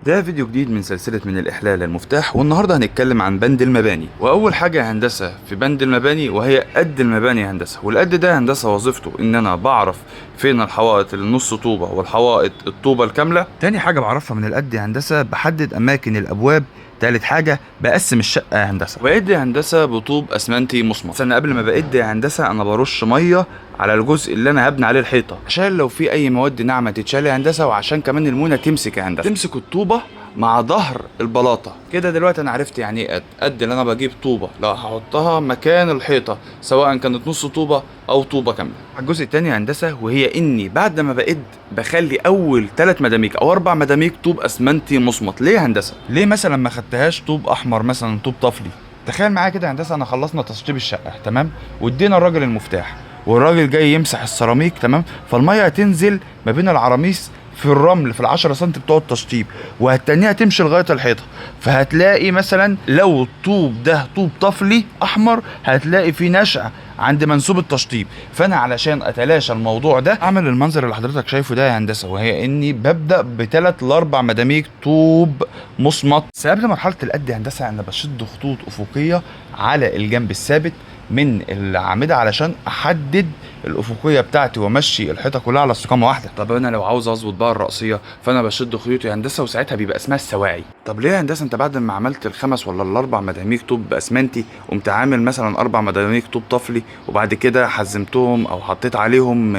ده فيديو جديد من سلسلة من الإحلال للمفتاح، والنهاردة هنتكلم عن بند المباني. وأول حاجة هندسة في بند المباني وهي قد المباني هندسة. والقد ده هندسة وظيفته إن أنا بعرف فين الحوائط اللي نص طوبة والحوائط الطوبة الكاملة. تاني حاجة بعرفها من القد هندسة بحدد أماكن الأبواب. تالت حاجة بقسم الشقة هندسة. بقد هندسة بطوب اسمنتي مصمت. بس انا قبل ما بقد هندسة انا برش مية على الجزء اللي انا هبني عليه الحيطة، عشان لو في اي مواد ناعمة تتشال هندسة، وعشان كمان المونة تمسك هندسة، تمسك الطوبة مع ظهر البلاطة كده. دلوقتي انا عرفت يعني ايه قد اللي انا بجيب طوبة لو هحطها مكان الحيطة، سواء كانت نص طوبة او طوبة كاملة. الجزء التاني هندسة وهي اني بعد ما بقد بخلي اول 3 مداميك او 4 مداميك طوب اسمنتي مصمت. ليه هندسة؟ ليه مثلا ما خدتهاش طوب احمر، مثلا طوب طفلي؟ تخيل معايا كده هندسة، انا خلصنا تشطيب الشقة تمام، وادينا الراجل المفتاح، والراجل جاي يمسح السيراميك تمام، فالمية هتنزل ما بين العراميس في الرمل في ال10 سم بتوع التشطيب، وهتنيها تمشي لغايه الحيطه. فهتلاقي مثلا لو الطوب ده طوب طفلي احمر هتلاقي فيه نشأ عند منسوب التشطيب. فانا علشان اتلاشى الموضوع ده اعمل المنظر اللي حضرتك شايفه ده يا هندسه، وهي اني ببدا ب3 ل4 مداميك طوب مصمت. بس قبل مرحله القد هندسه انا بشد خطوط افقيه على الجنب الثابت من الاعمده علشان احدد الافقيه بتاعتي وامشي الحيطه كلها على استقامه واحده. طب انا لو عاوز اظبط بقى الرأسيه فانا بشد خيوطي هندسه، وساعتها بيبقى اسمها السواعي. طب ليه يا هندسه انت بعد ما عملت ال5 ولا ال4 مداميك طوب اسمنتي قمت عامل مثلا 4 مداميك طوب طفلي، وبعد كده حزمتهم او حطيت عليهم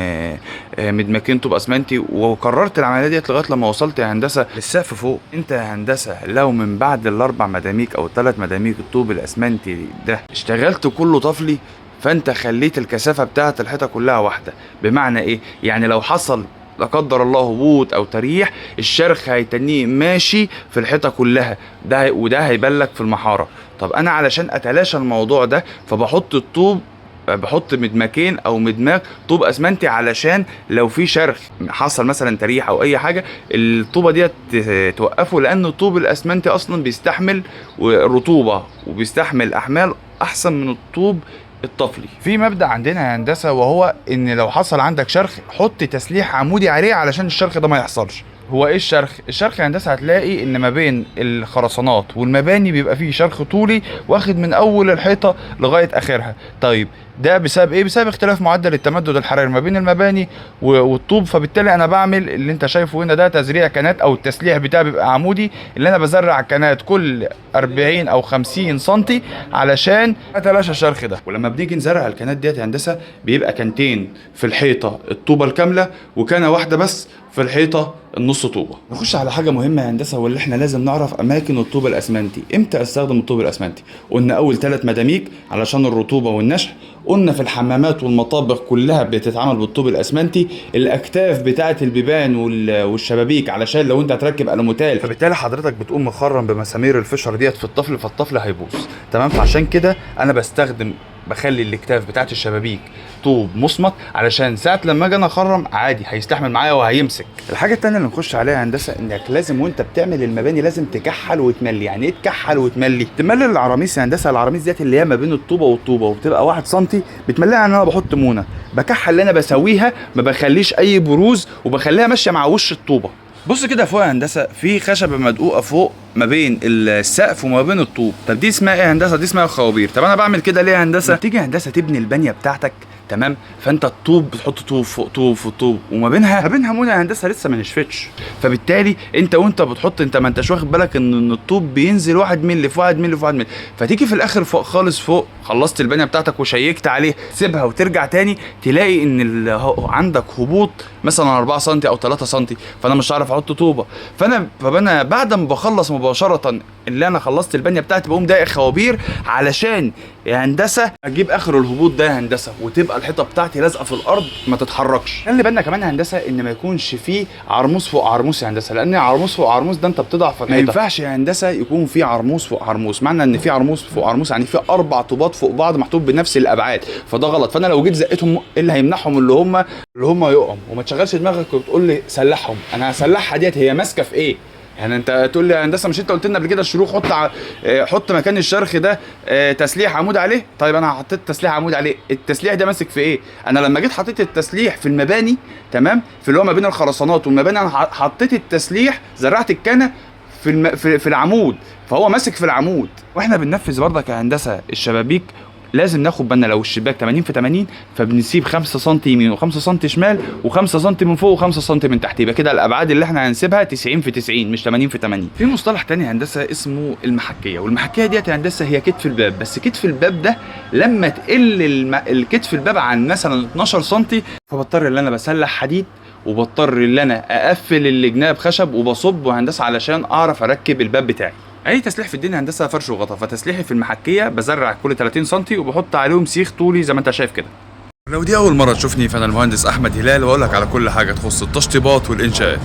مدمكين طوب اسمنتي، وكررت العمليه ديت لغايه لما وصلت يا هندسه للسقف فوق؟ انت يا هندسه لو من بعد ال4 مداميك او ال3 مداميك الطوب الاسمنتي ده اشتغلت كله طفلي، فانت خليت الكثافه بتاعه الحيطه كلها واحده. بمعنى ايه؟ يعني لو حصل لا قدر الله هبوط او تريح، الشرخ هيتنيه ماشي في الحيطه كلها، وده هيبلك في المحاره. طب انا علشان اتلاشى الموضوع ده فبحط الطوب، بحط مدمكين او مدماك طوب اسمنتي، علشان لو في شرخ حصل مثلا تريح او اي حاجه الطوبه ديت توقفه، لان الطوب الاسمنتي اصلا بيستحمل رطوبه وبيستحمل احمال احسن من الطوب الطفلي. في مبدأ عندنا يا هندسة وهو ان لو حصل عندك شرخ حط تسليح عمودي عليه علشان الشرخ ده ما يحصلش. هو ايه الشرخ؟ الشرخ يا هندسة هتلاقي ان ما بين الخرسانات والمباني بيبقى فيه شرخ طولي واخد من اول الحيطة لغاية اخرها. طيب ده بسبب ايه؟ بسبب اختلاف معدل التمدد الحراري ما بين المباني والطوب. فبالتالي انا بعمل اللي انت شايفه هنا ده تزريع كنات، او التسليح بتاعي بيبقى عمودي، اللي انا بزرع كنات كل 40 او 50 سنتي علشان اتلاشى الشرخ ده. ولما بنيجي نزرع الكنات ديت يا هندسه بيبقى كنتين في الحيطه الطوبه الكامله، وكنه واحده بس في الحيطه النص طوبه. نخش على حاجه مهمه يا هندسه، واللي احنا لازم نعرف اماكن الطوب الاسمنتي. امتى استخدم الطوب الاسمنتي؟ قلنا اول 3 مداميك علشان الرطوبه والنشح. قلنا في الحمامات والمطابخ كلها بتتعمل بالطوب الاسمنتي. الاكتاف بتاعه البيبان والشبابيك علشان لو انت هتركب الموتال، فبالتالي حضرتك بتقوم مخرم بمسامير الفشر ديت في الطفل، فالطفل هيبوظ تمام. فعشان كده انا بخلي الاكتاف بتاعت الشبابيك طوب مصمت، علشان ساعة لما اجي انا اخرم عادي هيستحمل معايا وهيمسك. الحاجة التانية اللي نخش عليها هندسة انك لازم وانت بتعمل المباني لازم تكحل وتملي. يعني ايه تكحل وتملي؟ تملي العراميس يا هندسة. العراميس ديت اللي هي ما بين الطوبة والطوبة وبتبقى 1 سنتي، بتمليها ان انا بحط مونة. بكحل اللي انا بسويها، ما بخليش اي بروز، وبخليها ماشية مع وش الطوبة. بص كده فوق يا هندسه في خشبه مدقوقه فوق ما بين السقف وما بين الطوب. طب دي اسمها ايه يا هندسه؟ دي اسمها خوابير. طب انا بعمل كده ليه يا هندسه؟ تيجي يا هندسه تبني البنيه بتاعتك تمام، فانت الطوب بتحط طوب فوق طوب فوق طوب، وما بينها مونه يا هندسه لسه ما نشفتش. فبالتالي وانت بتحط انت ما انتش واخد بالك ان الطوب بينزل 1 مللي في 1 مللي في 1 مللي. فتيجي في الاخر فوق خالص، فوق خلصت البنيه بتاعتك وشيكت عليه، تسيبها وترجع تاني تلاقي ان عندك هبوط مثلا 4 سم او 3 سم، فانا مش هعرف احط طوبه. فانا بعد ما بخلص مباشره اللي انا خلصت البنيه بتاعتي بقوم دايق خوابير علشان يا هندسه اجيب اخر الهبوط ده يا هندسه، وتبقى الحيطه بتاعتي لازقه في الارض ما تتحركش. خلي بالنا كمان يا هندسه ان ما يكونش فيه عرموس فوق عرموس يا هندسه، لان عرموس فوق عرموس ده انت بتضعف الحيطه. ما ينفعش يا هندسه يكون في عرموس فوق عرموس. معنى ان في عرموس فوق عرموس يعني في 4 طوبات فوق بعض محطوط بنفس الابعاد، فده غلط. فانا لو جيت زقتهم ايه اللي هيمنعهم؟ اللي هم يقعوا. وما تشغلش دماغك وتقول لي سلحهم. انا هسلحها ديت هي ماسكه في ايه؟ يعني انت تقول لي يا هندسه مش انت قلت لنا قبل كده الشروخ حط مكان الشرخ ده تسليح عمود عليه؟ طيب انا حطيت تسليح عمود عليه، التسليح ده ماسك في ايه؟ انا لما جيت حطيت التسليح في المباني تمام، في اللي هو ما بين الخرسانات والمباني، انا حطيت التسليح زرعت الكنه في العمود، فهو ماسك في العمود. واحنا بننفذ برضك يا هندسه الشبابيك لازم ناخد بالنا لو الشباك 80 في 80 فبنسيب 5 سم يمين و5 سم شمال و5 سم من فوق و5 سم من تحت، يبقى كده الابعاد اللي احنا هنسيبها 90 في 90 مش 80 في 80. في مصطلح تاني هندسه اسمه المحكيه، والمحكيه ديت يا هندسه هي كتف الباب، بس كتف الباب ده لما تقل الكتف الباب عن مثلا 12 سم فبضطر ان انا بسلح حديد وبضطر ان انا اقفل الجناب خشب وبصب هندسه علشان اعرف اركب الباب بتاعي. اي تسليح في الدنيا هندسه فرش وغطا، فتسليحي في المحكيه بزرع كل 30 سم وبحط عليهم سيخ طولي زي ما انت شايف كده. لو دي اول مره تشوفني فانا المهندس احمد هلال، واقول لك على كل حاجه تخص التشطيبات والانشاءات.